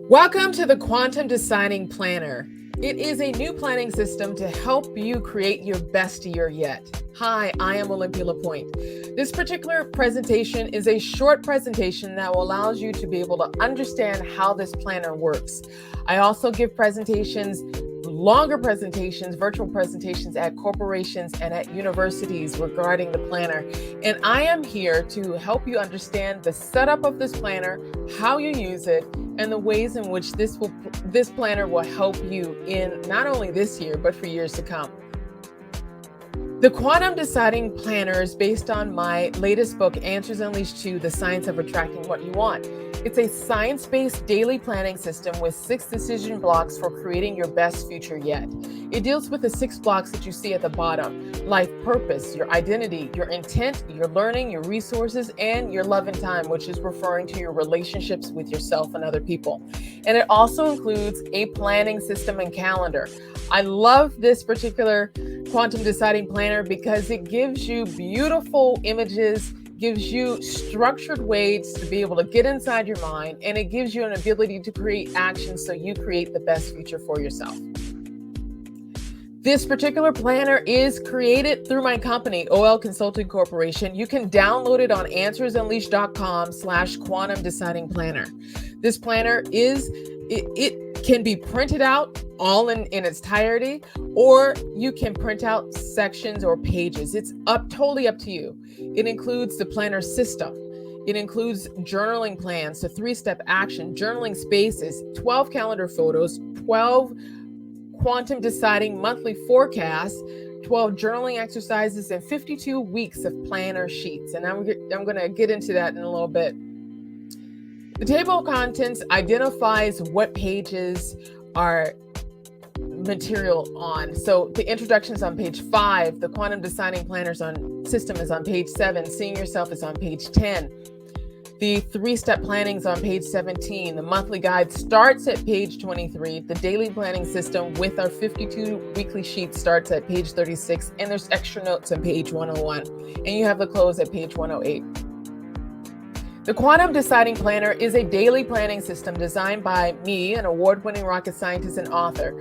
Welcome to the Quantum Deciding Planner. It is a new planning system to help you create your best year yet. Hi, I am Olympia LePoint. This particular presentation is a short presentation that will allow you to be able to understand how this planner works. I also give presentations, longer presentations, virtual presentations at corporations and at universities regarding the planner. And I am here to help you understand the setup of this planner, how you use it, and the ways in which this planner will help you in not only this year, but for years to come. The Quantum Deciding Planner is based on my latest book, Answers Unleashed 2, The Science of Attracting What You Want. It's a science-based daily planning system with 6 decision blocks for creating your best future yet. It deals with the 6 blocks that you see at the bottom: life purpose, your identity, your intent, your learning, your resources, and your love and time, which is referring to your relationships with yourself and other people. And it also includes a planning system and calendar. I love this particular Quantum Deciding Planner because it gives you beautiful images, gives you structured ways to be able to get inside your mind, and it gives you an ability to create action so you create the best future for yourself. This particular planner is created through my company, OL Consulting Corporation. You can download it on answersunleashed.com/quantum deciding planner. This planner it can be printed out all in its entirety, or you can print out sections or pages. It's totally up to you. It includes the planner system. It includes journaling plans, the 3-step action, journaling spaces, 12 calendar photos, 12 quantum deciding monthly forecasts, 12 journaling exercises, and 52 weeks of planner sheets. And I'm going to get into that in a little bit. The table of contents identifies what pages are material on. So the introduction is on page 5. The Quantum Deciding Planners system is on page 7. Seeing Yourself is on page 10. The 3-step planning is on page 17. The monthly guide starts at page 23. The daily planning system with our 52 weekly sheets starts at page 36. And there's extra notes on page 101. And you have the close at page 108. The Quantum Deciding Planner is a daily planning system designed by me, an award-winning rocket scientist and author.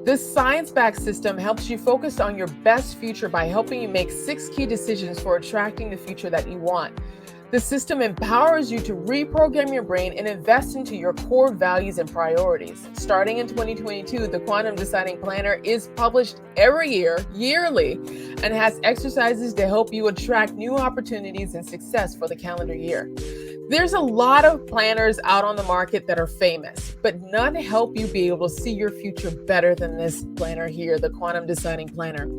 This science-backed system helps you focus on your best future by helping you make 6 key decisions for attracting the future that you want. The system empowers you to reprogram your brain and invest into your core values and priorities. Starting in 2022, the Quantum Deciding Planner is published every year, yearly, and has exercises to help you attract new opportunities and success for the calendar year. There's a lot of planners out on the market that are famous, but none help you be able to see your future better than this planner here, the Quantum Deciding Planner.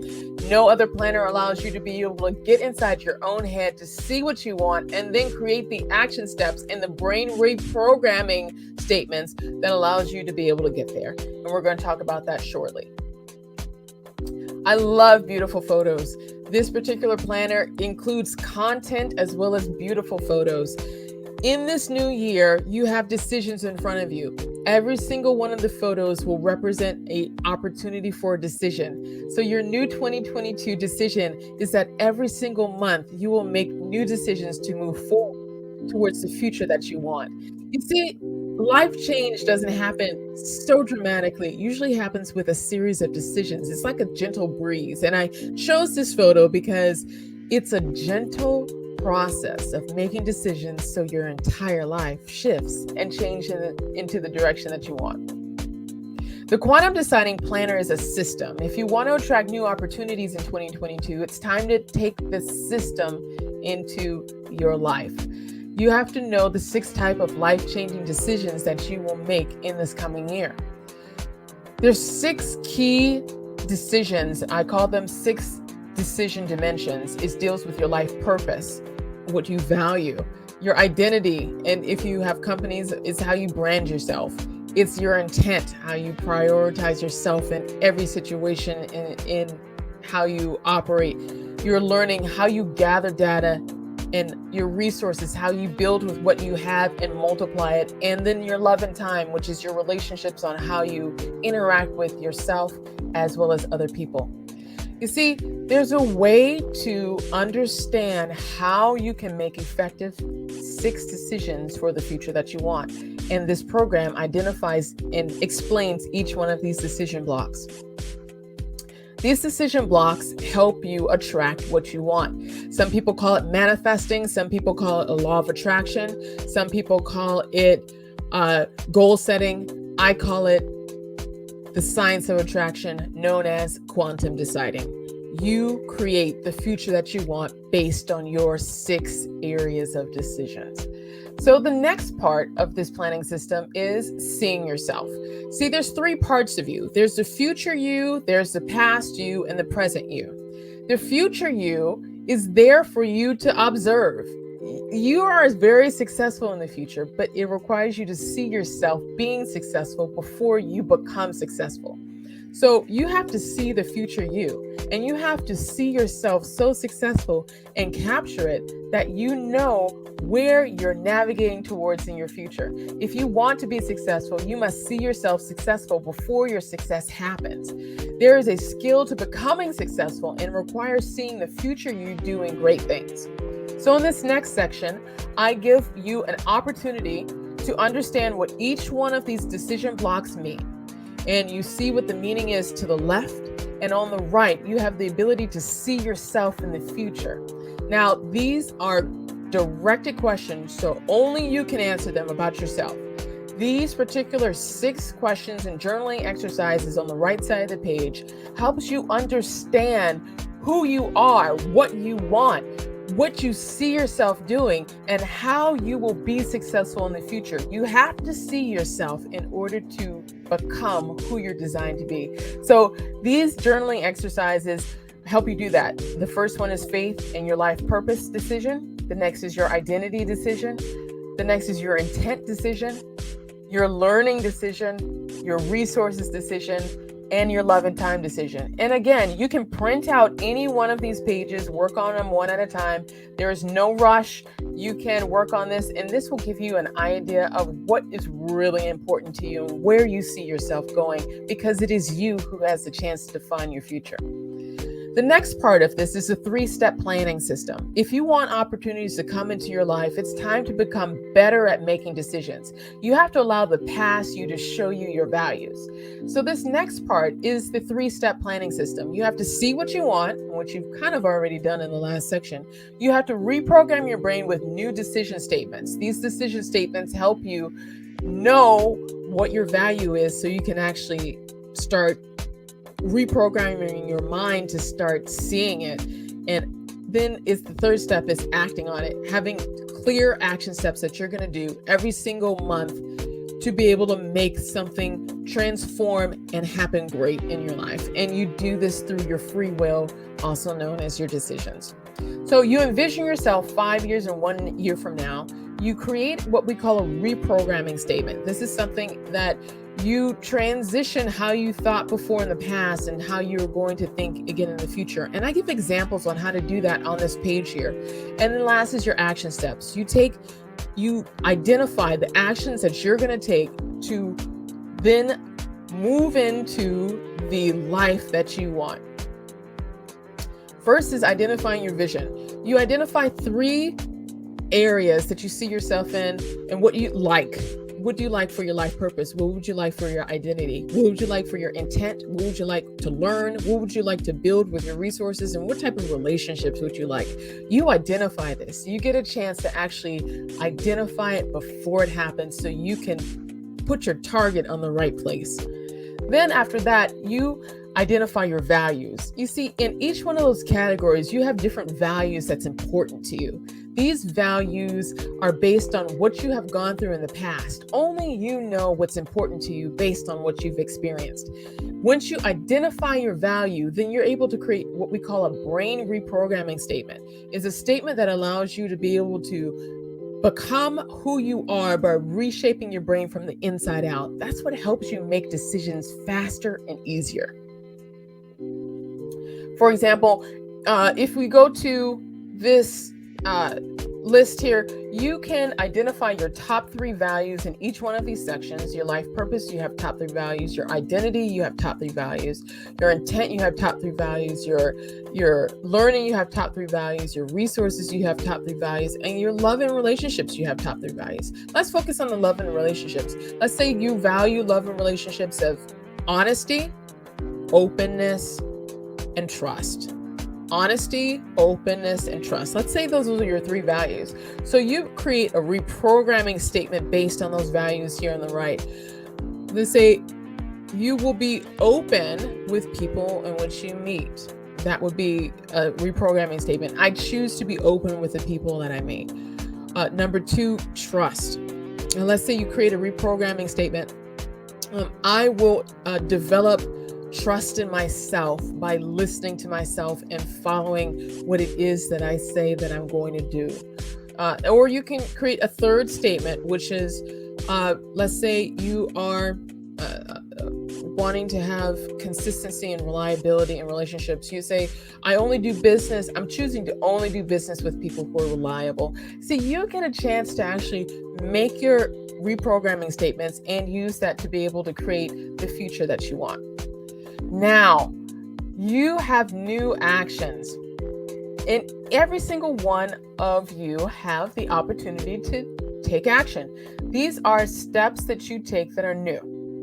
No other planner allows you to be able to get inside your own head to see what you want and then create the action steps and the brain reprogramming statements that allows you to be able to get there. And we're going to talk about that shortly. I love beautiful photos. This particular planner includes content as well as beautiful photos. In this new year, you have decisions in front of you. Every single one of the photos will represent an opportunity for a decision. So your new 2022 decision is that every single month you will make new decisions to move forward towards the future that you want. You see, life change doesn't happen so dramatically. It usually happens with a series of decisions. It's like a gentle breeze. And I chose this photo because it's a gentle process of making decisions so your entire life shifts and changes into the direction that you want. The Quantum Deciding Planner is a system. If you want to attract new opportunities in 2022, it's time to take this system into your life. You have to know the 6 type of life-changing decisions that you will make in this coming year. There's 6 key decisions. I call them 6 decision dimensions. It deals with your life purpose, what you value, your identity, and if you have companies, it's how you brand yourself. It's your intent, how you prioritize yourself in every situation, in how you operate. Your learning, how you gather data, and your resources, how you build with what you have and multiply it. And then your love and time, which is your relationships on how you interact with yourself as well as other people. You see, there's a way to understand how you can make effective 6 decisions for the future that you want. And this program identifies and explains each one of these decision blocks. These decision blocks help you attract what you want. Some people call it manifesting. Some people call it a law of attraction. Some people call it goal setting. I call it the science of attraction, known as quantum deciding. You create the future that you want based on your 6 areas of decisions. So the next part of this planning system is seeing yourself. See, there's 3 parts of you. There's the future you, there's the past you, and the present you. The future you is there for you to observe. You are very successful in the future, but it requires you to see yourself being successful before you become successful. So you have to see the future you, and you have to see yourself so successful and capture it that you know where you're navigating towards in your future. If you want to be successful, you must see yourself successful before your success happens. There is a skill to becoming successful and requires seeing the future you doing great things. So in this next section, I give you an opportunity to understand what each one of these decision blocks mean. And you see what the meaning is to the left, and on the right, you have the ability to see yourself in the future. Now, these are directed questions, so only you can answer them about yourself. These particular 6 questions and journaling exercises on the right side of the page helps you understand who you are, what you want, what you see yourself doing, and how you will be successful in the future. You have to see yourself in order to become who you're designed to be. So these journaling exercises help you do that. The first one is faith and your life purpose decision. The next is your identity decision. The next is your intent decision, your learning decision, your resources decision, and your love and time decision. And again, you can print out any one of these pages, work on them one at a time. There is no rush. You can work on this, and this will give you an idea of what is really important to you and where you see yourself going, because it is you who has the chance to define your future. The next part of this is a 3-step planning system. If you want opportunities to come into your life, it's time to become better at making decisions. You have to allow the past you to show you your values. So this next part is the 3-step planning system. You have to see what you want, which you've kind of already done in the last section. You have to reprogram your brain with new decision statements. These decision statements help you know what your value is so you can actually start reprogramming your mind to start seeing it. And then the 3rd step is acting on it, having clear action steps that you're going to do every single month to be able to make something transform and happen great in your life. And you do this through your free will, also known as your decisions. So you envision yourself 5 years and 1 year from now. You create what we call a reprogramming statement. This is something that you transition how you thought before in the past and how you're going to think again in the future. And I give examples on how to do that on this page here. And then last is your action steps. You identify the actions that you're going to take to then move into the life that you want. First is identifying your vision. You identify 3 areas that you see yourself in and what you like. What do you like for your life purpose? What would you like for your identity? What would you like for your intent? What would you like to learn? What would you like to build with your resources? And what type of relationships would you like? You identify this. You get a chance to actually identify it before it happens so you can put your target on the right place. Then after that, you identify your values. You see, in each one of those categories, you have different values that's important to you. These values are based on what you have gone through in the past. Only you know what's important to you based on what you've experienced. Once you identify your value, then you're able to create what we call a brain reprogramming statement. It's a statement that allows you to be able to become who you are by reshaping your brain from the inside out. That's what helps you make decisions faster and easier. For example, if we go to this list here, you can identify your top 3 values in each one of these sections. Your life purpose, you have top 3 values. Your identity, you have top 3 values. Your intent, you have top 3 values. Your learning, you have top 3 values. Your resources, you have top 3 values. And your love and relationships, you have top 3 values. Let's focus on the love and relationships. Let's say you value love and relationships of honesty, openness, and trust. Honesty, openness, and trust. Let's say those are your 3 values. So you create a reprogramming statement based on those values here on the right. Let's say you will be open with people in which you meet. That would be a reprogramming statement. I choose to be open with the people that I meet. Number 2, trust. And let's say you create a reprogramming statement. I will develop trust in myself by listening to myself and following what it is that I say that I'm going to do. Or you can create a third statement, which is, let's say you are wanting to have consistency and reliability in relationships. You say, I'm choosing to only do business with people who are reliable. See, you get a chance to actually make your reprogramming statements and use that to be able to create the future that you want. Now, you have new actions, and every single one of you have the opportunity to take action. These are steps that you take that are new.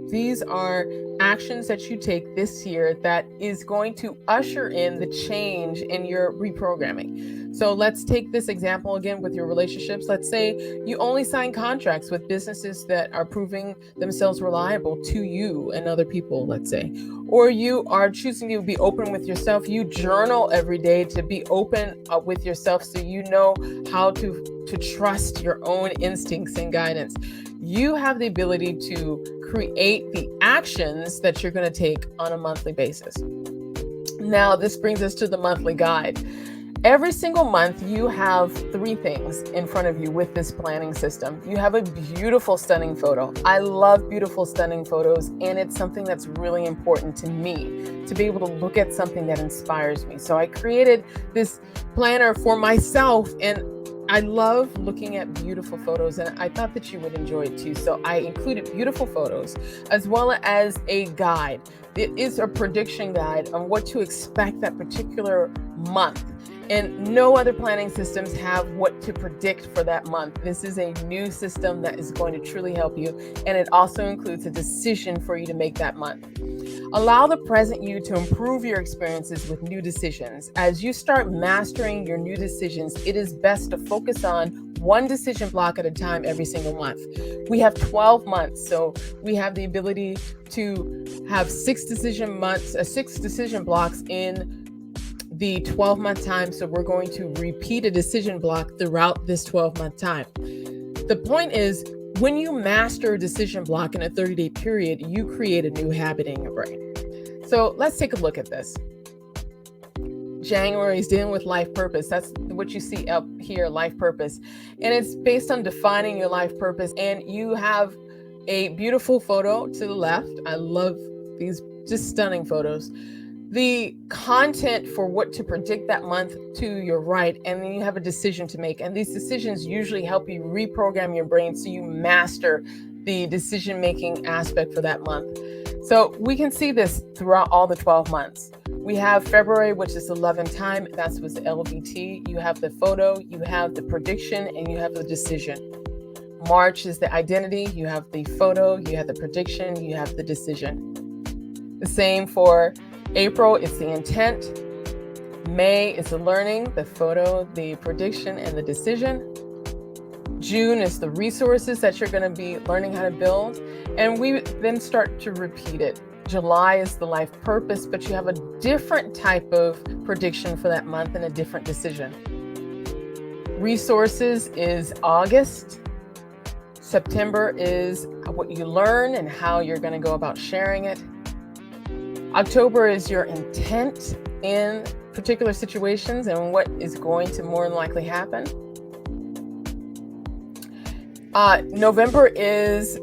These are actions that you take this year that is going to usher in the change in your reprogramming. So let's take this example again with your relationships. Let's say you only sign contracts with businesses that are proving themselves reliable to you and other people, let's say. Or you are choosing to be open with yourself. You journal every day to be open with yourself so you know how to trust your own instincts and guidance. You have the ability to create the actions that you're going to take on a monthly basis. Now, this brings us to the monthly guide. Every single month, you have 3 things in front of you with this planning system. You have a beautiful, stunning photo. I love beautiful, stunning photos, and it's something that's really important to me to be able to look at something that inspires me. So I created this planner for myself, and I love looking at beautiful photos, and I thought that you would enjoy it too. So I included beautiful photos as well as a guide. It is a prediction guide on what to expect that particular month. And no other planning systems have what to predict for that month. This is a new system that is going to truly help you. And it also includes a decision for you to make that month. Allow the present you to improve your experiences with new decisions. As you start mastering your new decisions, it is best to focus on one decision block at a time every single month. We have 12 months, so we have the ability to have 6 decision blocks in the 12-month time. So we're going to repeat a decision block throughout this 12-month time. The point is, when you master a decision block in a 30-day period, you create a new habit in your brain. So let's take a look at this. January is dealing with life purpose. That's what you see up here, life purpose. And it's based on defining your life purpose. And you have a beautiful photo to the left. I love these just stunning photos. The content for what to predict that month to your right, and then you have a decision to make. And these decisions usually help you reprogram your brain so you master the decision-making aspect for that month. So we can see this throughout all the 12 months. We have February, which is the love and time. That's what's the LVT. You have the photo, you have the prediction, and you have the decision. March is the identity. You have the photo, you have the prediction, you have the decision. The same for April, it's the intent. May is the learning, the photo, the prediction, and the decision. June is the resources that you're going to be learning how to build. And we then start to repeat it. July is the life purpose, but you have a different type of prediction for that month and a different decision. Resources is August. September is what you learn and how you're going to go about sharing it. October is your intent in particular situations and what is going to more than likely happen. November is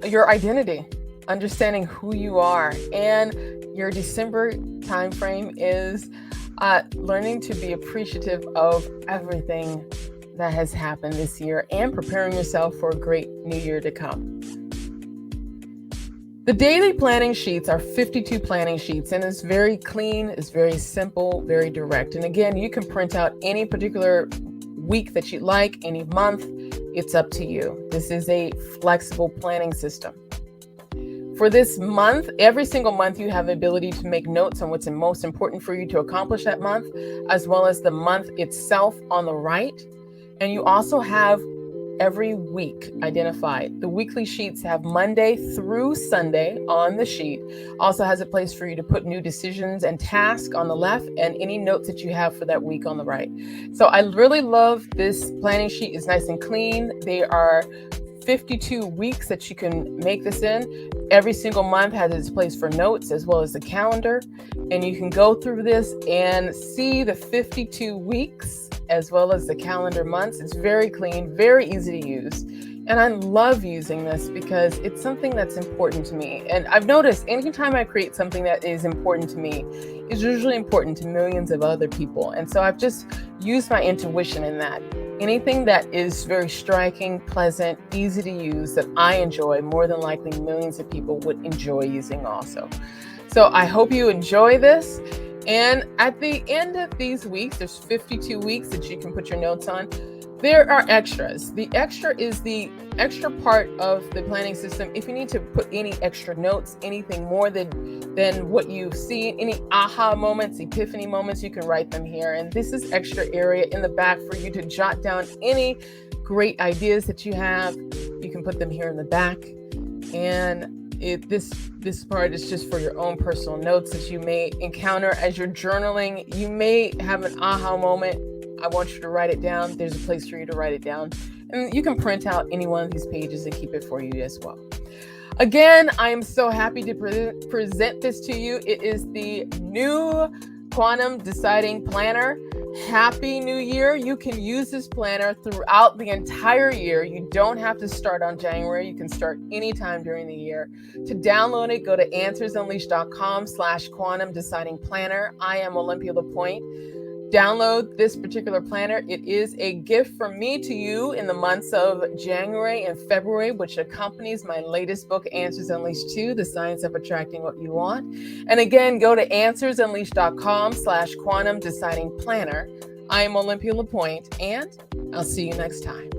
your identity, understanding who you are. And your December timeframe is learning to be appreciative of everything that has happened this year and preparing yourself for a great new year to come. The daily planning sheets are 52 planning sheets, and it's very clean, it's very simple, very direct. And again, you can print out any particular week that you like, any month, it's up to you. This is a flexible planning system. For this month, every single month, you have the ability to make notes on what's most important for you to accomplish that month, as well as the month itself on the right. And you also have every week identified. The weekly sheets have Monday through Sunday on the sheet. Also has a place for you to put new decisions and tasks on the left and any notes that you have for that week on the right. So I really love this planning sheet. It's nice and clean. They are 52 weeks that you can make this in. Every single month has its place for notes as well as the calendar. And you can go through this and see the 52 weeks as well as the calendar months. It's very clean, very easy to use. And I love using this because it's something that's important to me. And I've noticed anytime I create something that is important to me, it's usually important to millions of other people. And so I've just used my intuition in that. Anything that is very striking, pleasant, easy to use that I enjoy, more than likely millions of people would enjoy using also. So I hope you enjoy this. And at the end of these weeks, there's 52 weeks that you can put your notes on. There are extras. The extra is the extra part of the planning system. If you need to put any extra notes, anything more than what you've seen, any aha moments, epiphany moments, you can write them here. And this is extra area in the back for you to jot down any great ideas that you have. You can put them here in the back. And this part is just for your own personal notes that you may encounter as you're journaling. You may have an aha moment. I want you to write it down. There's a place for you to write it down. And you can print out any one of these pages and keep it for you as well. Again, I am so happy to present this to you. It is the new Quantum Deciding Planner. Happy New Year. You can use this planner throughout the entire year. You don't have to start on January. You can start anytime during the year. To download it, go to answersunleashed.com/quantum deciding planner. I am Olympia LePoint. Download this particular planner. It is a gift from me to you in the months of January and February, which accompanies my latest book, Answers Unleashed 2, The Science of Attracting What You Want. And again, go to answersunleashed.com/quantum deciding planner. I am Olympia LePoint, and I'll see you next time.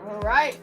All right.